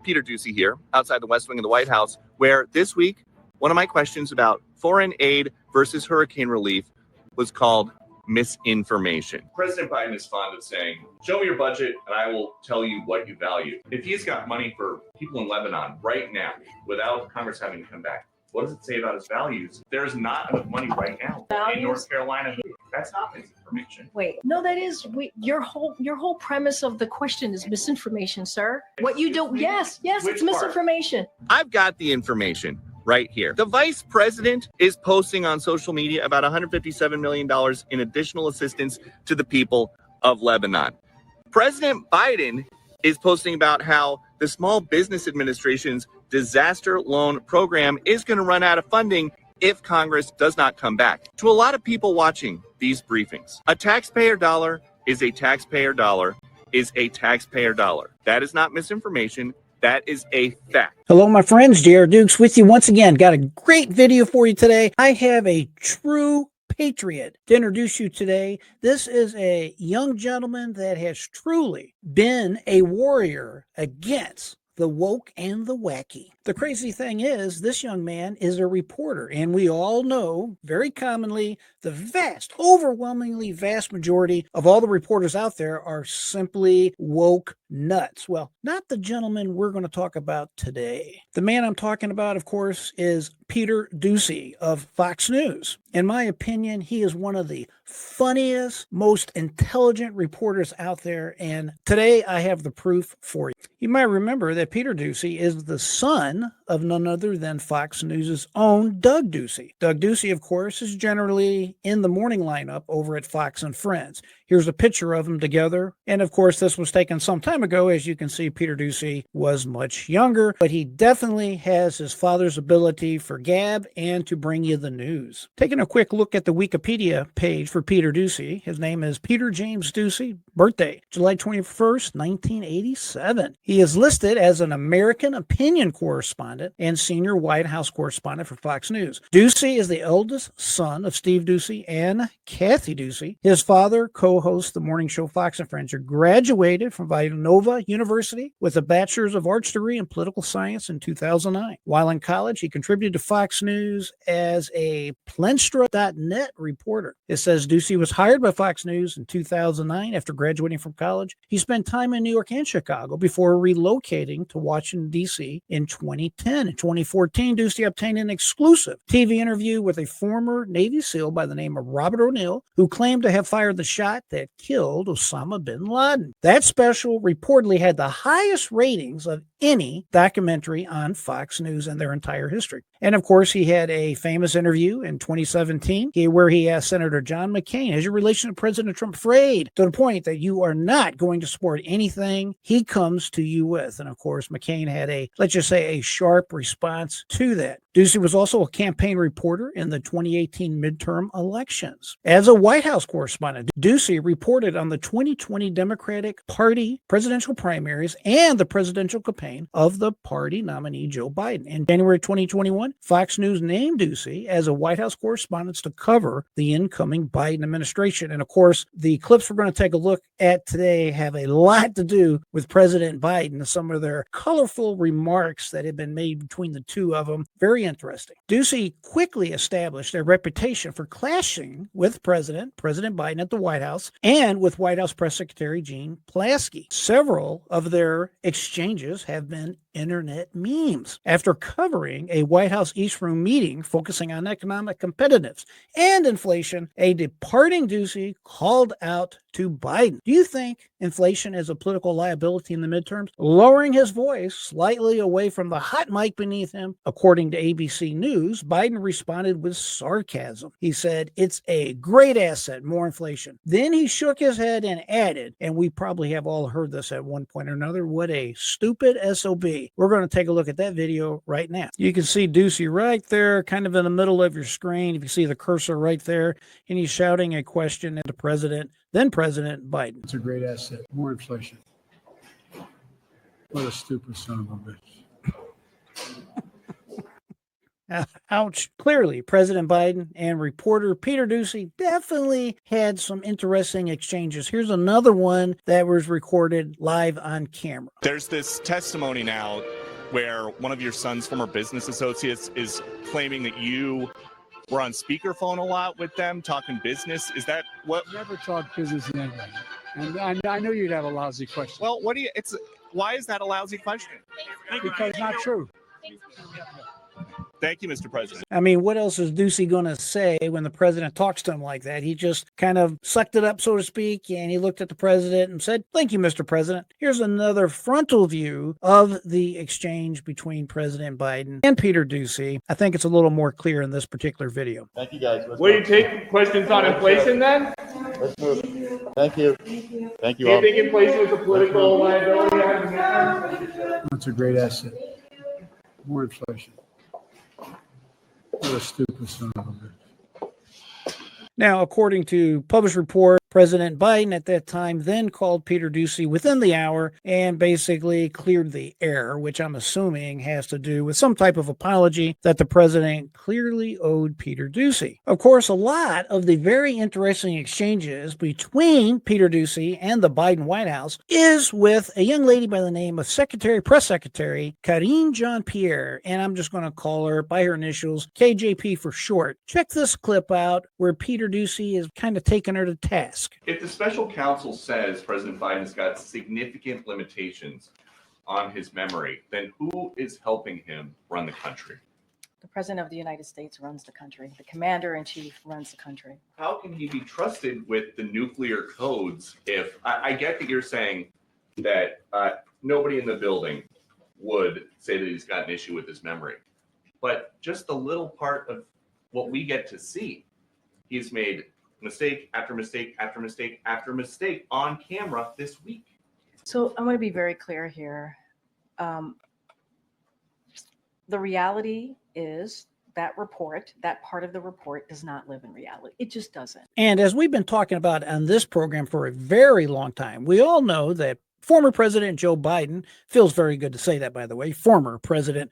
Peter Doocy here, outside the West Wing of the White House, where this week, one of my questions about foreign aid versus hurricane relief was called misinformation. President Biden is fond of saying, show me your budget and I will tell you what you value. If he's got money for people in Lebanon right now, without Congress having to come back, what does it say about his values? There's not enough money right now in North Carolina. That's not misinformation. Wait, no, that is your whole premise of the question is misinformation, sir. What you do? Yes, it's misinformation. I've got the information right here. The vice president is posting on social media about $157 million in additional assistance to the people of Lebanon. President Biden is posting about how the Small Business Administration's disaster loan program is going to run out of funding if Congress does not come back. To a lot of people watching these briefings, a taxpayer dollar is a taxpayer dollar is a taxpayer dollar. That is not misinformation. That is a fact. Hello, my friends. J.R. Dukes with you once again. Got a great video for you today. I have a true patriot to introduce you today. This is a young gentleman that has truly been a warrior against the woke and the wacky. The crazy thing is, this young man is a reporter, and we all know very commonly the overwhelmingly vast majority of all the reporters out there are simply woke nuts. Well, not the gentleman we're going to talk about today. The man I'm talking about, of course, is Peter Doocy of Fox News. In my opinion, he is one of the funniest, most intelligent reporters out there, and today I have the proof for you. You might remember that Peter Doocy is the son of none other than Fox News' own Doug Doocy. Doug Doocy, of course, is generally in the morning lineup over at Fox and Friends. Here's a picture of them together. And of course, this was taken some time ago. As you can see, Peter Doocy was much younger, but he definitely has his father's ability for gab and to bring you the news. Taking a quick look at the Wikipedia page for Peter Doocy. His name is Peter James Doocy, birthday July 21st, 1987. He is listed as an American opinion correspondent and senior White House correspondent for Fox News. Doocy is the eldest son of Steve Doocy and Kathy Doocy. His father co-hosts the morning show Fox and Friends. He graduated from Villanova University with a bachelor's of arts degree in political science in 2009. While in college, he contributed to Fox News as a Plenstra.net reporter. It says Doocy was hired by Fox News in 2009 after graduating from college. He spent time in New York and Chicago before relocating to Washington, D.C. in 2010. In 2014, Doocy obtained an exclusive TV interview with a former Navy SEAL by the name of Robert O'Neill, who claimed to have fired the shot that killed Osama bin Laden. That special reportedly had the highest ratings of any documentary on Fox News in their entire history. And of course, he had a famous interview in 2017 where he asked Senator John McCain, is your relation to President Trump frayed to the point that you are not going to support anything he comes to you with? And of course, McCain had let's just say, a sharp response to that. Doocy was also a campaign reporter in the 2018 midterm elections. As a White House correspondent, Doocy reported on the 2020 Democratic Party presidential primaries and the presidential campaign of the party nominee Joe Biden. In January 2021, Fox News named Doocy as a White House correspondent to cover the incoming Biden administration. And of course, the clips we're going to take a look at today have a lot to do with President Biden, some of their colorful remarks that have been made between the two of them. Very interesting. Doocy quickly established a reputation for clashing with President Biden at the White House and with White House Press Secretary Jean Pulaski. Several of their exchanges have been internet memes. After covering a White House East Room meeting focusing on economic competitiveness and inflation, a departing Doocy called out to Biden. Do you think inflation is a political liability in the midterms? Lowering his voice slightly away from the hot mic beneath him, according to ABC News, Biden responded with sarcasm. He said, it's a great asset, more inflation. Then he shook his head and added, and we probably have all heard this at one point or another, what a stupid SOB. We're going to take a look at that video right now. You can see Doocy right there, kind of in the middle of your screen. If you see the cursor right there, and he's shouting a question at the president, then President Biden. It's a great asset. More inflation. What a stupid son of a bitch. Ouch. Clearly, President Biden and reporter Peter Doocy definitely had some interesting exchanges. Here's another one that was recorded live on camera. There's this testimony now where one of your son's former business associates is claiming that you were on speakerphone a lot with them, talking business. Is that what? Never talk business in anybody. And I know you'd have a lousy question. Well, why is that a lousy question? Because not true. Thank you, Mr. President. I mean, what else is Doocy going to say when the president talks to him like that? He just kind of sucked it up, so to speak, and he looked at the president and said, "Thank you, Mr. President." Here's another frontal view of the exchange between President Biden and Peter Doocy. I think it's a little more clear in this particular video. Thank you, guys. Will you take questions on inflation then? Let's move. Thank you. Thank you Do you all. think inflation is a political liability? That's a great asset. More inflation. What a stupid son of a bitch. Now, according to published report, President Biden at that time then called Peter Doocy within the hour and basically cleared the air, which I'm assuming has to do with some type of apology that the president clearly owed Peter Doocy. Of course, a lot of the very interesting exchanges between Peter Doocy and the Biden White House is with a young lady by the name of Press Secretary Karine Jean-Pierre, and I'm just going to call her by her initials, KJP for short. Check this clip out where Peter Doocy is kind of taking her to task. If the special counsel says President Biden has got significant limitations on his memory, then who is helping him run the country? The President of the United States runs the country. The Commander-in-Chief runs the country. How can he be trusted with the nuclear codes if I get that you're saying that nobody in the building would say that he's got an issue with his memory, but just a little part of what we get to see, he's made mistake after mistake after mistake after mistake on camera this week. So I'm going to be very clear here. The reality is that report, that part of the report does not live in reality. It just doesn't. And as we've been talking about on this program for a very long time, we all know that former President Joe Biden, feels very good to say that, by the way, former President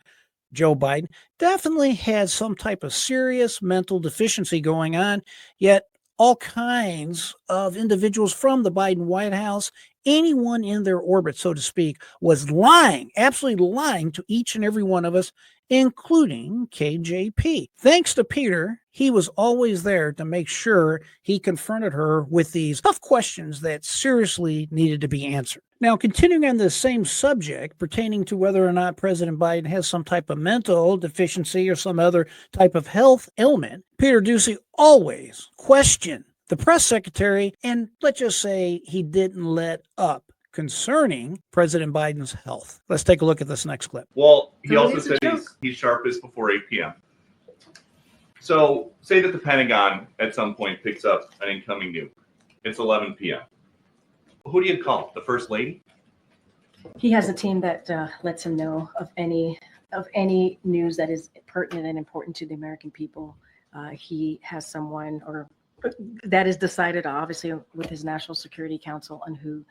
Joe Biden definitely had some type of serious mental deficiency going on, yet all kinds of individuals from the Biden White House, anyone in their orbit, so to speak, was lying, absolutely lying to each and every one of us, including KJP. Thanks to Peter, he was always there to make sure he confronted her with these tough questions that seriously needed to be answered. Now, continuing on the same subject pertaining to whether or not President Biden has some type of mental deficiency or some other type of health ailment, Peter Doocy always questioned the press secretary, and let's just say he didn't let up concerning President Biden's health. Let's take a look at this next clip. Well, he also said he's sharpest before 8 p.m. So say that the Pentagon at some point picks up an incoming nuke. It's 11 p.m. Who do you call? The First Lady? He has a team that lets him know of any news that is pertinent and important to the American people. He has someone that is decided, obviously, with his National Security Council on who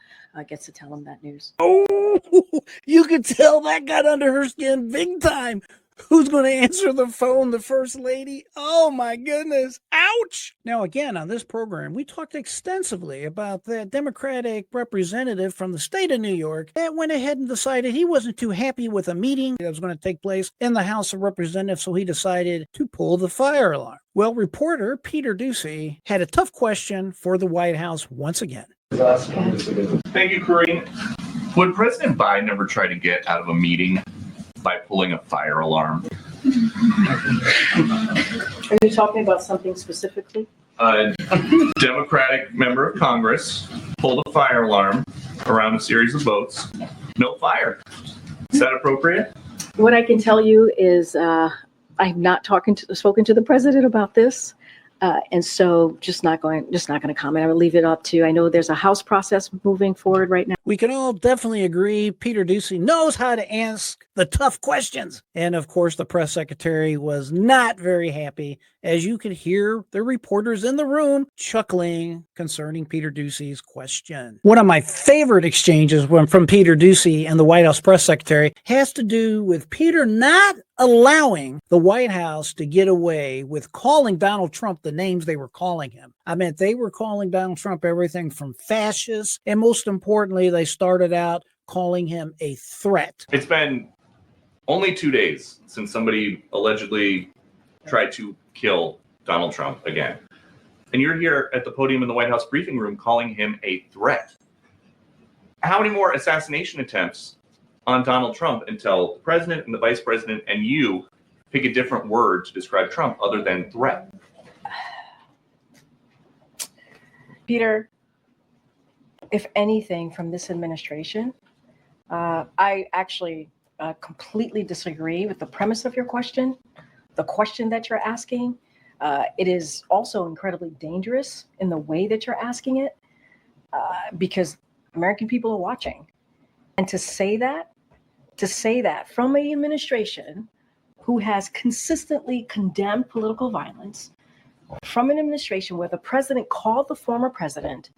gets to tell him that news. Oh, you could tell that got under her skin big time. Who's going to answer the phone? The First Lady? Oh, my goodness. Ouch. Now, again, on this program, we talked extensively about that Democratic representative from the state of New York that went ahead and decided he wasn't too happy with a meeting that was going to take place in the House of Representatives, so he decided to pull the fire alarm. Well, reporter Peter Doocy had a tough question for the White House once again. Thank you, Karine. Would President Biden ever try to get out of a meeting by pulling a fire alarm? Are you talking about something specifically? A Democratic member of Congress pulled a fire alarm around a series of votes. No fire. Is that appropriate? What I can tell you is I've not spoken to the president about this. And so just not going to comment. I would leave it up to, I know there's a House process moving forward right now. We can all definitely agree Peter Doocy knows how to ask the tough questions. And of course, the press secretary was not very happy, as you could hear the reporters in the room chuckling concerning Peter Doocy's question. One of my favorite exchanges from Peter Doocy and the White House press secretary has to do with Peter not allowing the White House to get away with calling Donald Trump the names they were calling him. I mean, they were calling Donald Trump everything from fascist, and most importantly, they started out calling him a threat. It's been only 2 days since somebody allegedly tried to kill Donald Trump again. And you're here at the podium in the White House briefing room calling him a threat. How many more assassination attempts on Donald Trump until the president and the vice president and you pick a different word to describe Trump other than threat? Peter, if anything from this administration, I actually completely disagree with the premise of your question, the question that you're asking. It is also incredibly dangerous in the way that you're asking it, because American people are watching. And to say that from an administration who has consistently condemned political violence, from an administration where the president called the former president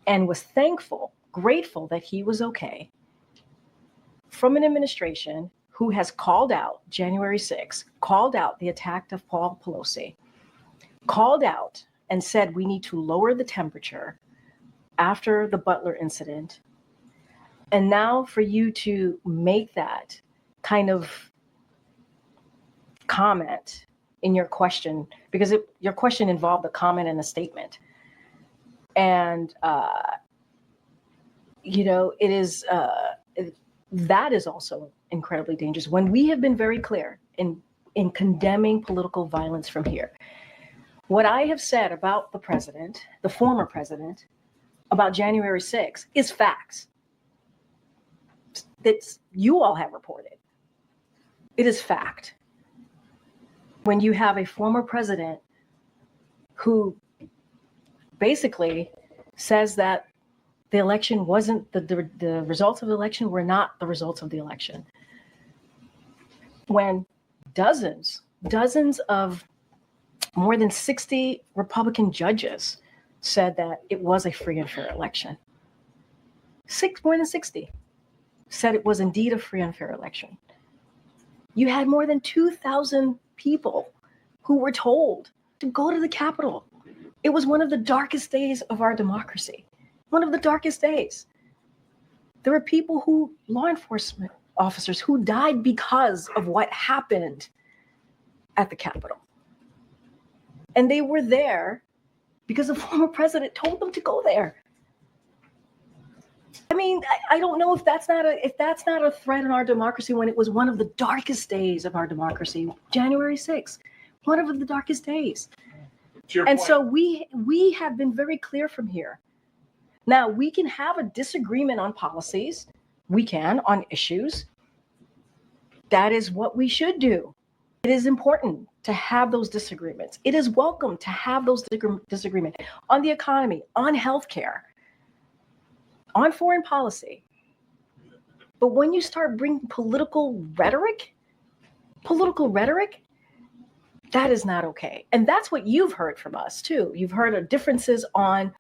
and was grateful that he was okay, from an administration who has called out January 6th, called out the attack of Paul Pelosi, called out and said we need to lower the temperature after the Butler incident. And now for you to make that kind of comment in your question, because your question involved a comment and a statement. And, it is, that is also incredibly dangerous when we have been very clear in condemning political violence from here. What I have said about the president, the former president, about January 6th is facts that you all have reported. It is fact. When you have a former president who basically says that the election wasn't, the results of the election were not the results of the election. When dozens of more than 60 Republican judges said that it was a free and fair election. More than 60 said it was indeed a free and fair election. You had more than 2,000 people who were told to go to the Capitol. It was one of the darkest days of our democracy. One of the darkest days. There were law enforcement officers who died because of what happened at the Capitol. And they were there because the former president told them to go there. I mean, I don't know if that's not a threat in our democracy when it was one of the darkest days of our democracy, January 6th, one of the darkest days. And so we have been very clear from here. Now, we can have a disagreement on policies. We can on issues. That is what we should do. It is important to have those disagreements. It is welcome to have those disagreements on the economy, on healthcare, on foreign policy. But when you start bringing political rhetoric, that is not okay. And that's what you've heard from us too. You've heard of differences on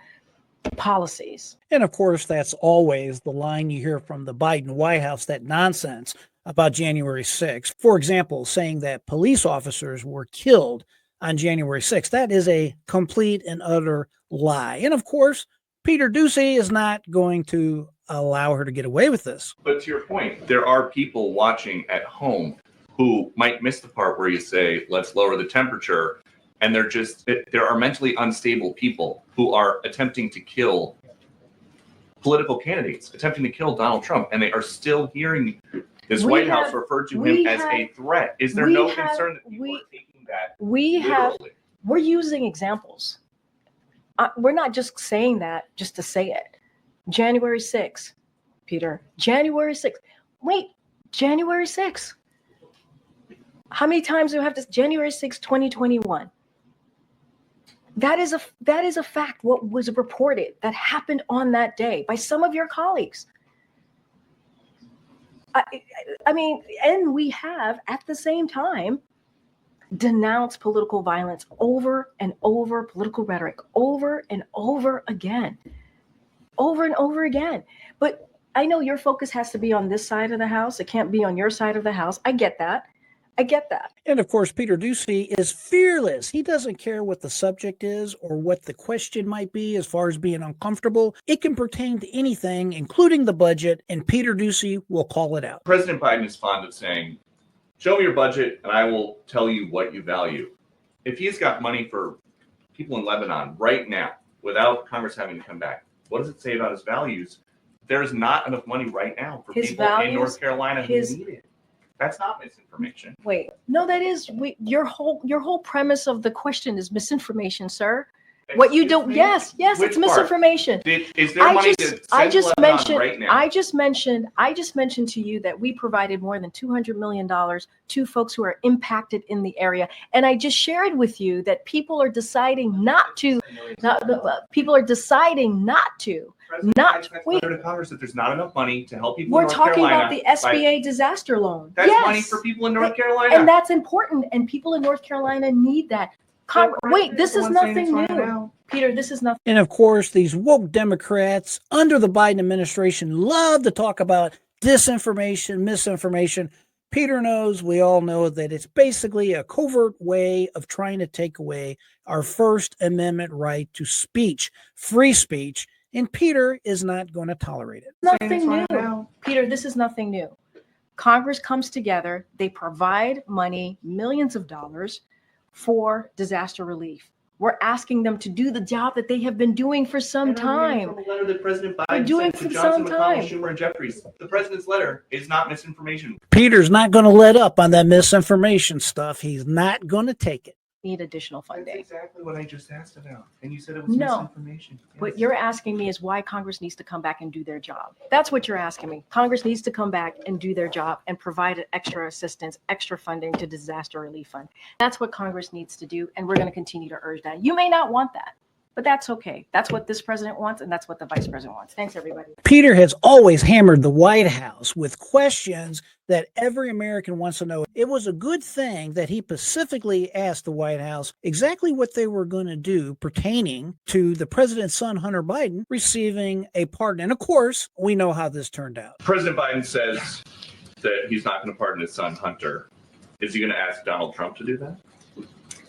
policies. And of course, that's always the line you hear from the Biden White House, that nonsense about January 6th. For example, saying that police officers were killed on January 6th. That is a complete and utter lie. And of course, Peter Doocy is not going to allow her to get away with this. But to your point, there are people watching at home who might miss the part where you say, let's lower the temperature. And there are mentally unstable people who are attempting to kill political candidates, attempting to kill Donald Trump. And they are still hearing this White House refer to him as a threat. Is there no concern that people are taking that literally? We're using examples. We're not just saying that just to say it. January 6th, Peter. January 6th. Wait, January 6th. How many times do we have this? January 6th, 2021. That is a fact. What was reported that happened on that day by some of your colleagues. I mean, and we have at the same time denounced political violence over and over, political rhetoric over and over again. But I know your focus has to be on this side of the house. It can't be on your side of the house. I get that. I get that. And of course, Peter Doocy is fearless. He doesn't care what the subject is or what the question might be as far as being uncomfortable. It can pertain to anything, including the budget, and Peter Doocy will call it out. President Biden is fond of saying, show me your budget and I will tell you what you value. If he's got money for people in Lebanon right now, without Congress having to come back, what does it say about his values? There's not enough money right now for His people values, in North Carolina who his- need it. That's not misinformation. Wait, no, that is your whole premise of the question is misinformation, sir. What you Excuse don't, me? yes, Which it's part? misinformation. Is there money to send to Lebanon right now? I just mentioned to you that we provided more than $200 million to folks who are impacted in the area. And I just shared with you that people are deciding not to, people are deciding not to. President not- Biden sent a wait. letter to Congress that there's not enough money to help people We're in North talking Carolina. about the SBA disaster loan. That's Yes. money for people in North Carolina. And that's important. And people in North Carolina need that. Wait, this is nothing new. Peter, this is nothing. And of course, these woke Democrats under the Biden administration love to talk about disinformation, misinformation. Peter knows, we all know that it's basically a covert way of trying to take away our First Amendment right to speech, free speech, and Peter is not going to tolerate it. Nothing new. Peter, this is nothing new. Congress comes together, they provide money, millions of dollars for disaster relief. We're asking them to do the job that they have been doing for some time. From a letter that President We're Biden doing sent to for Johnson, some McConnell, time. Schumer, and Jeffries. The president's letter is not misinformation. Peter's not going to let up on that misinformation stuff. He's not going to take it. Need additional That's funding. exactly what I just asked about. And you said it was No. misinformation. What Yes. you're asking me is why Congress needs to come back and do their job. That's what you're asking me. Congress needs to come back and do their job and provide extra assistance, extra funding to disaster relief fund. That's what Congress needs to do, and we're going to continue to urge that. You may not want that, but that's okay. That's what this president wants, and that's what the vice president wants. Thanks, everybody. Peter has always hammered the White House with questions that every American wants to know. It was a good thing that he specifically asked the White House exactly what they were going to do pertaining to the president's son, Hunter Biden, receiving a pardon. And of course, we know how this turned out. President Biden says that he's not going to pardon his son, Hunter. Is he going to ask Donald Trump to do that?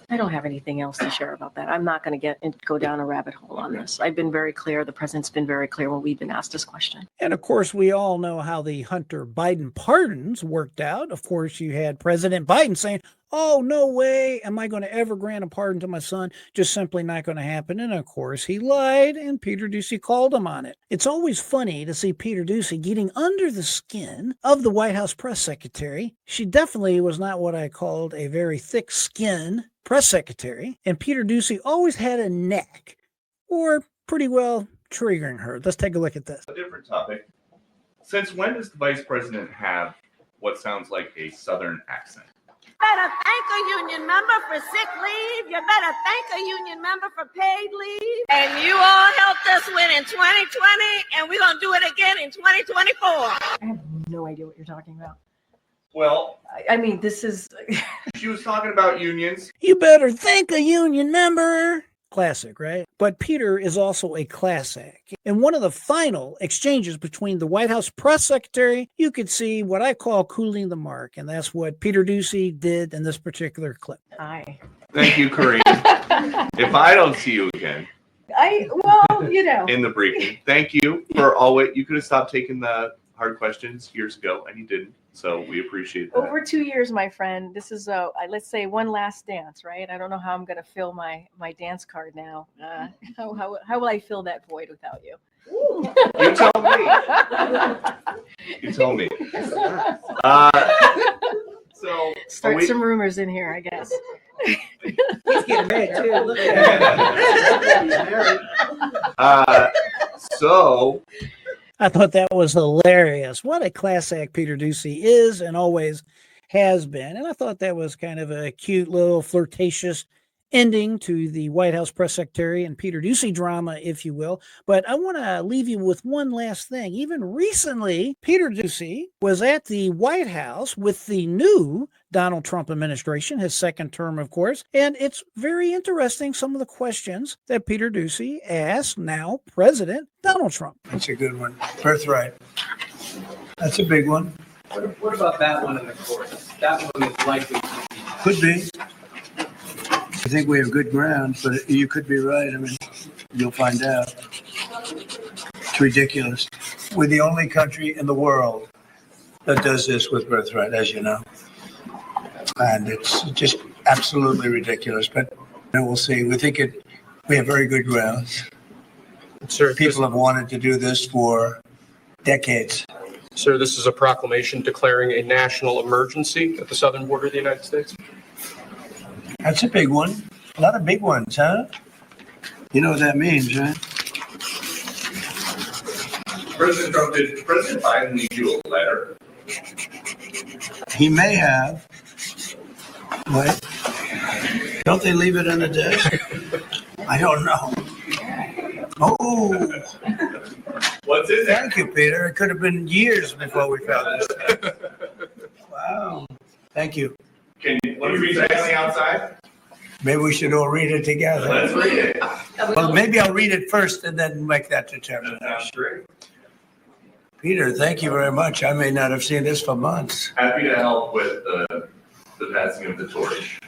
I don't have anything else to share about that. I'm not going to go down a rabbit hole on this. I've been very clear. The president's been very clear when we've been asked this question. And of course, we all know how the Hunter Biden pardons worked out. Of course, you had President Biden saying, oh, no way am I going to ever grant a pardon to my son. Just simply not going to happen. And of course, he lied, and Peter Doocy called him on it. It's always funny to see Peter Doocy getting under the skin of the White House press secretary. She definitely was not what I called a very thick skin press secretary. And Peter Doocy always had a knack, or pretty well triggering her. Let's take a look at this. A different topic. Since when does the vice president have what sounds like a Southern accent? Better thank a union member for sick leave. You better thank a union member for paid leave. And you all helped us win in 2020, and we're going to do it again in 2024. I have no idea what you're talking about. Well, I mean, this is... she was talking about unions. You better thank a union member. Classic, right? But Peter is also a classic. In one of the final exchanges between the White House press secretary, you could see what I call cooling the mark. And that's what Peter Doocy did in this particular clip. Hi. Thank you, Karine. If I don't see you again Well, you know. in the briefing, thank you for always. You could have stopped taking the hard questions years ago, and you didn't. So we appreciate that. Over 2 years, my friend. This is let's say one last dance, right? I don't know how I'm going to fill my dance card now. How will I fill that void without you? You tell me. You tell me. So Start some rumors in here, I guess. He's getting married too. Look at so I thought that was hilarious. What a class act Peter Doocy is and always has been. And I thought that was kind of a cute little flirtatious ending to the White House press secretary and Peter Doocy drama, if you will. But I want to leave you with one last thing. Even recently, Peter Doocy was at the White House with the new Donald Trump administration, his second term, of course. And it's very interesting, some of the questions that Peter Doocy asked now President Donald Trump. That's a good one. Birthright. That's a big one. What about that one in the courts? That one is likely to be. Could be. I think we have good ground, but you could be right. I mean, you'll find out. It's ridiculous. We're the only country in the world that does this with birthright, as you know. And it's just absolutely ridiculous. But we'll see. We have very good grounds. Sir, People have wanted to do this for decades. Sir, this is a proclamation declaring a national emergency at the southern border of the United States. That's a big one. A lot of big ones, huh? You know what that means, right? President Trump, did President Biden leave you a letter? He may have. What? Don't they leave it on the desk? I don't know. Oh, What's in there? thank you, Peter. It could have been years before we found this. Wow. Thank you. Can you read anything outside? Maybe we should all read it together. Let's read it. Well, maybe I'll read it first and then make that determination. Sounds great. Peter, thank you very much. I may not have seen this for months. Happy to help with the passing of the torch.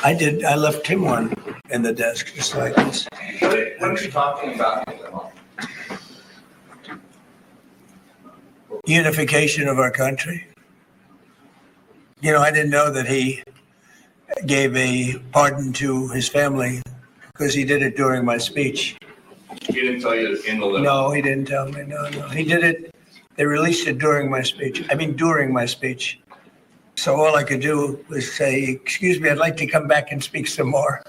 I did. I left him one in the desk just like this. What are you talking about? Unification of our country. You know, I didn't know that he gave a pardon to his family because he did it during my speech. He didn't tell you in the letter? No, he didn't tell me. No. He did it. They released it during my speech. During my speech. So all I could do was say, excuse me, I'd like to come back and speak some more.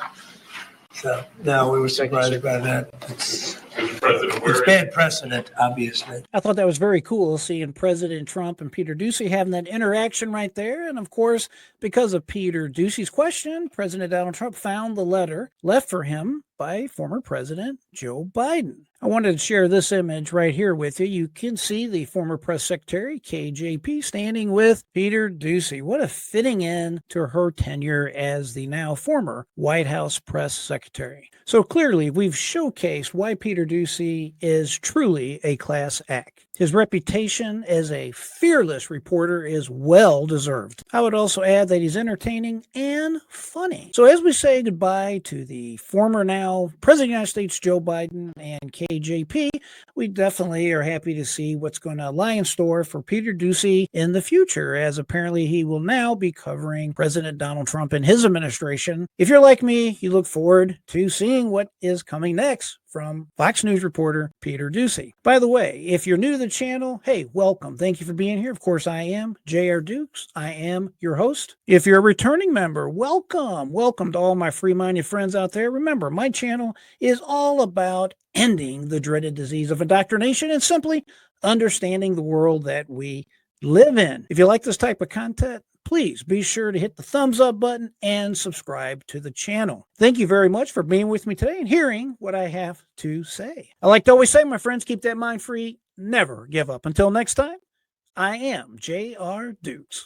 So, no, we were surprised by that. It's bad precedent, obviously. I thought that was very cool seeing President Trump and Peter Doocy having that interaction right there. And of course, because of Peter Doocy's question, President Donald Trump found the letter left for him by former President Joe Biden. I wanted to share this image right here with you. You can see the former press secretary, KJP, standing with Peter Doocy. What a fitting end to her tenure as the now former White House press secretary. So clearly, we've showcased why Peter Doocy is truly a class act. His reputation as a fearless reporter is well deserved. I would also add that he's entertaining and funny. So as we say goodbye to the former now President of the United States, Joe Biden, and KJP, we definitely are happy to see what's going to lie in store for Peter Doocy in the future, as apparently he will now be covering President Donald Trump and his administration. If you're like me, you look forward to seeing what is coming next from Fox News reporter Peter Doocy. By the way, if you're new to the channel, hey, welcome. Thank you for being here. Of course, I am J.R. Dukes. I am your host. If you're a returning member, welcome. Welcome to all my free-minded friends out there. Remember, my channel is all about ending the dreaded disease of indoctrination and simply understanding the world that we live in. If you like this type of content, please be sure to hit the thumbs up button and subscribe to the channel. Thank you very much for being with me today and hearing what I have to say. I like to always say, my friends, keep that mind free. Never give up. Until next time, I am J.R. Dukes.